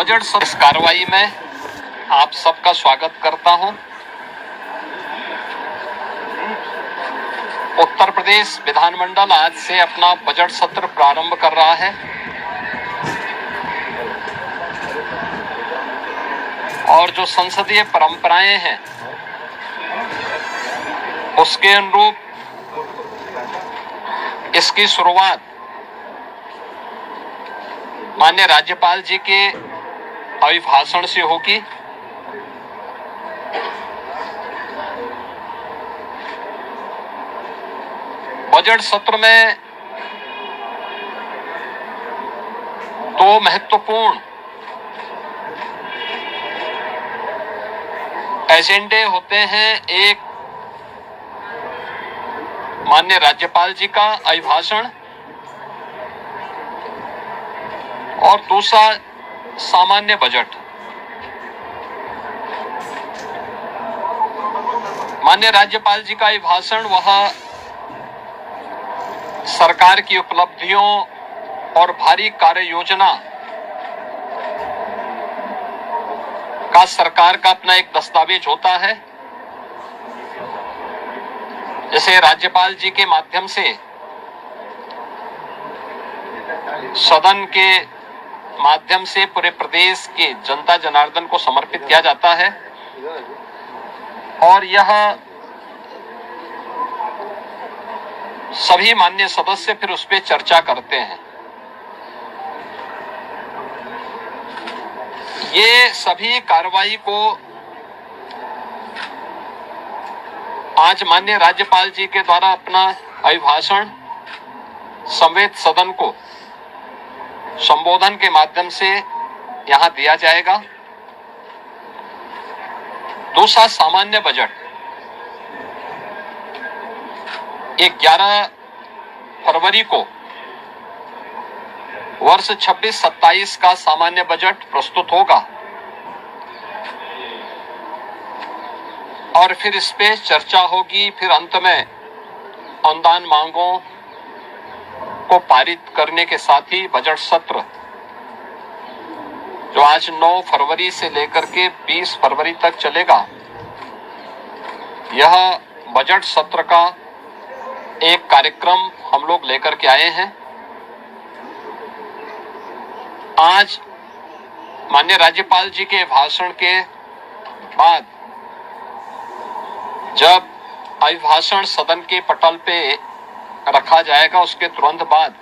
Budget सत्र इस कार्रवाई में आप सबका स्वागत करता हूं। उत्तर प्रदेश विधानमंडल आज से अपना बजट सत्र प्रारंभ कर रहा है और जो संसदीय परंपराएं हैं उसके अनुरूप इसकी शुरुआत माननीय राज्यपाल जी के अभिभाषण से होगी। बजट सत्र में दो महत्वपूर्ण एजेंडे होते हैं। एक माननीय राज्यपाल जी का अभिभाषण और दूसरा सामान्य बजट। माननीय राज्यपाल जी का अभिभाषण वह सरकार की उपलब्धियों और भारी कार्य योजना का सरकार का अपना एक दस्तावेज होता है। जैसे राज्यपाल जी के माध्यम से सदन के माध्यम से पूरे प्रदेश के जनता जनार्दन को समर्पित किया जाता है और यह सभी माननीय सदस्य फिर उस पर चर्चा करते हैं। ये सभी कार्रवाई को आज माननीय राज्यपाल जी के द्वारा अपना अभिभाषण संवेद सदन को संबोधन के माध्यम से यहां दिया जाएगा। दूसरा सामान्य बजट 11 फरवरी को वर्ष 26-27 का सामान्य बजट प्रस्तुत होगा और फिर इस पे चर्चा होगी। फिर अंत में अनुदान मांगों को पारित करने के साथ ही बजट सत्र जो आज 9 फरवरी से लेकर के 20 फरवरी तक चलेगा, यह बजट सत्र का एक कार्यक्रम हम लोग लेकर के आए हैं। आज माननीय राज्यपाल जी के भाषण के बाद जब अभिभाषण सदन के पटल पे रखा जाएगा, उसके तुरंत बाद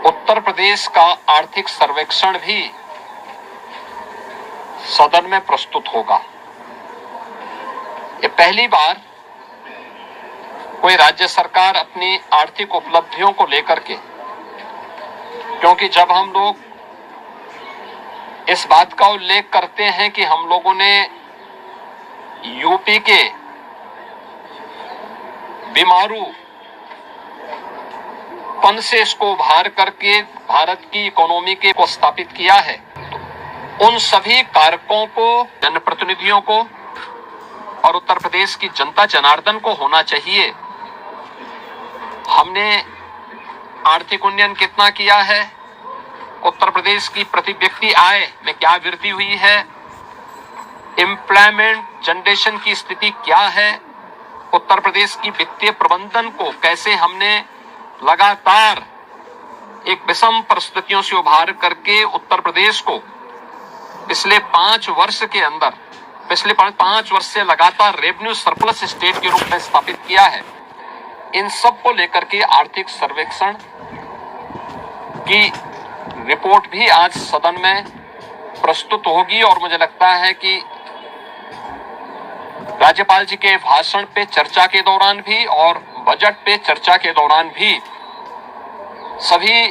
उत्तर प्रदेश का आर्थिक सर्वेक्षण भी सदन में प्रस्तुत होगा। ये पहली बार कोई राज्य सरकार अपनी आर्थिक उपलब्धियों को लेकर के, क्योंकि जब हम लोग इस बात का उल्लेख करते हैं कि हम लोगों ने यूपी के बीमारू पन से इसको उभार करके भारत की इकोनॉमी को स्थापित किया है, तो उन सभी कारकों को, जनप्रतिनिधियों को और उत्तर प्रदेश की जनता जनार्दन को होना चाहिए। हमने आर्थिक उन्नयन कितना किया है, उत्तर प्रदेश की प्रति व्यक्ति आय में क्या वृद्धि हुई है, एम्प्लॉयमेंट जनरेशन की स्थिति क्या है, उत्तर प्रदेश की वित्तीय प्रबंधन को कैसे हमने लगातार एक विषम परिस्थितियों से उभार करके उत्तर प्रदेश को पिछले 5 वर्ष के अंदर, पिछले 5 वर्ष से लगातार रेवेन्यू सरप्लस स्टेट के रूप में स्थापित किया है। इन सब को लेकर के आर्थिक सर्वेक्षण की रिपोर्ट भी आज सदन में प्रस्तुत होगी और मुझे लगता है कि राज्यपाल जी के भाषण पे चर्चा के दौरान भी और बजट पे चर्चा के दौरान भी सभी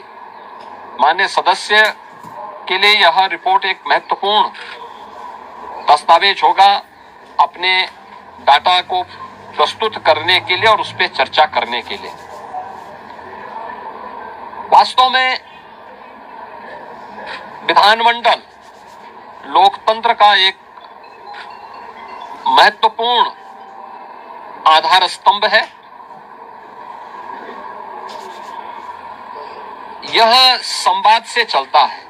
माननीय सदस्य के लिए यह रिपोर्ट एक महत्वपूर्ण दस्तावेज होगा अपने डाटा को प्रस्तुत करने के लिए और उस पर चर्चा करने के लिए। वास्तव में विधानमंडल लोकतंत्र का एक महत्वपूर्ण आधार स्तंभ है। यह संवाद से चलता है।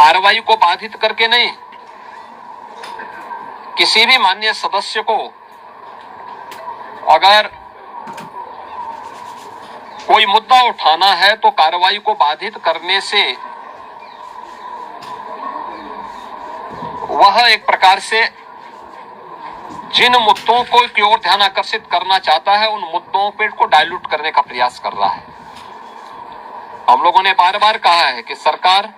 कार्रवाई को बाधित करके नहीं, किसी भी माननीय सदस्य को अगर कोई मुद्दा उठाना है तो कार्रवाई को बाधित करने से वह एक प्रकार से जिन मुद्दों को की ओर ध्यान आकर्षित करना चाहता है उन मुद्दों पे को डाइल्यूट करने का प्रयास कर रहा है। हम लोगों ने बार बार कहा है कि सरकार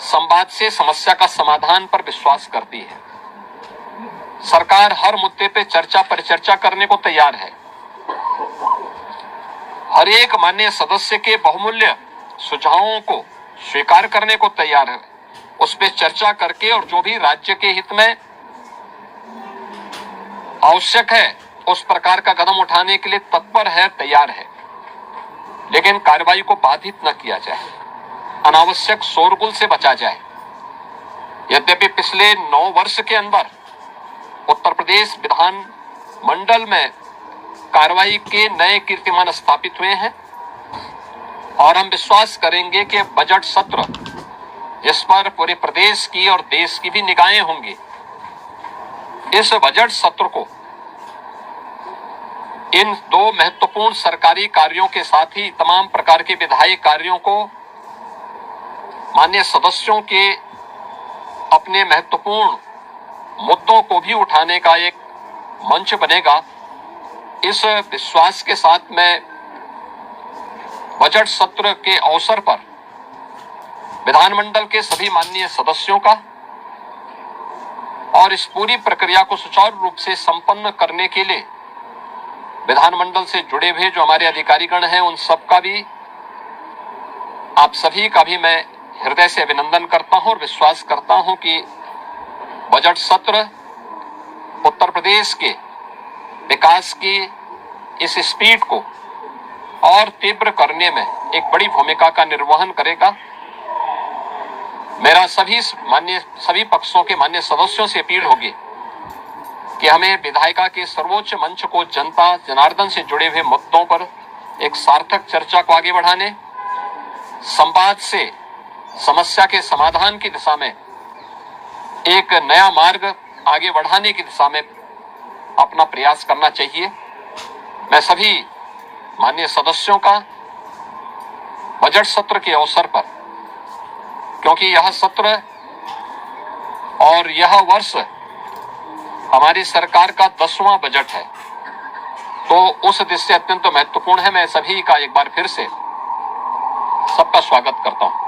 संवाद से समस्या का समाधान पर विश्वास करती है। सरकार हर मुद्दे पे चर्चा परिचर्चा करने को तैयार है। हर एक माननीय सदस्य के बहुमूल्य सुझावों को स्वीकार करने को तैयार है, उस पर चर्चा करके और जो भी राज्य के हित में आवश्यक है उस प्रकार का कदम उठाने के लिए तत्पर है, तैयार है। लेकिन कार्रवाई को बाधित न किया जाए, अनावश्यक शोरगुल से बचा जाए। यद्यपि पिछले 9 वर्ष के अंदर उत्तर प्रदेश विधान मंडल में कार्रवाई के नए कीर्तिमान स्थापित हुए हैं और हम विश्वास करेंगे कि बजट सत्र जिस पर पूरे प्रदेश की और देश की भी निगाहें होंगी, इस बजट सत्र को इन 2 महत्वपूर्ण सरकारी कार्यों के साथ ही तमाम प्रकार के विधायी कार्यों को माननीय सदस्यों के अपने महत्वपूर्ण मुद्दों को भी उठाने का एक मंच बनेगा। इस विश्वास के साथ मैं बजट सत्र के अवसर पर विधानमंडल के सभी माननीय सदस्यों का और इस पूरी प्रक्रिया को सुचारू रूप से संपन्न करने के लिए विधानमंडल से जुड़े हुए जो हमारे अधिकारीगण हैं उन सब का भी, आप सभी का भी मैं हृदय से अभिनंदन करता हूं और विश्वास करता हूं कि बजट सत्र उत्तर प्रदेश के विकास की इस स्पीड को और तीव्र करने में एक बड़ी भूमिका का निर्वहन करेगा। मेरा सभी पक्षों के माननीय सदस्यों से अपील होगी कि हमें विधायिका के सर्वोच्च मंच को जनता जनार्दन से जुड़े हुए मुद्दों पर एक सार्थक चर्चा को आगे बढ़ाने, संवाद से समस्या के समाधान की दिशा में एक नया मार्ग आगे बढ़ाने की दिशा में अपना प्रयास करना चाहिए। मैं सभी माननीय सदस्यों का बजट सत्र के अवसर पर, क्योंकि यह सत्र और यह वर्ष हमारी सरकार का 10वां बजट है, तो उस दृष्टि से अत्यंत महत्वपूर्ण है। मैं सभी का एक बार फिर से सबका स्वागत करता हूं।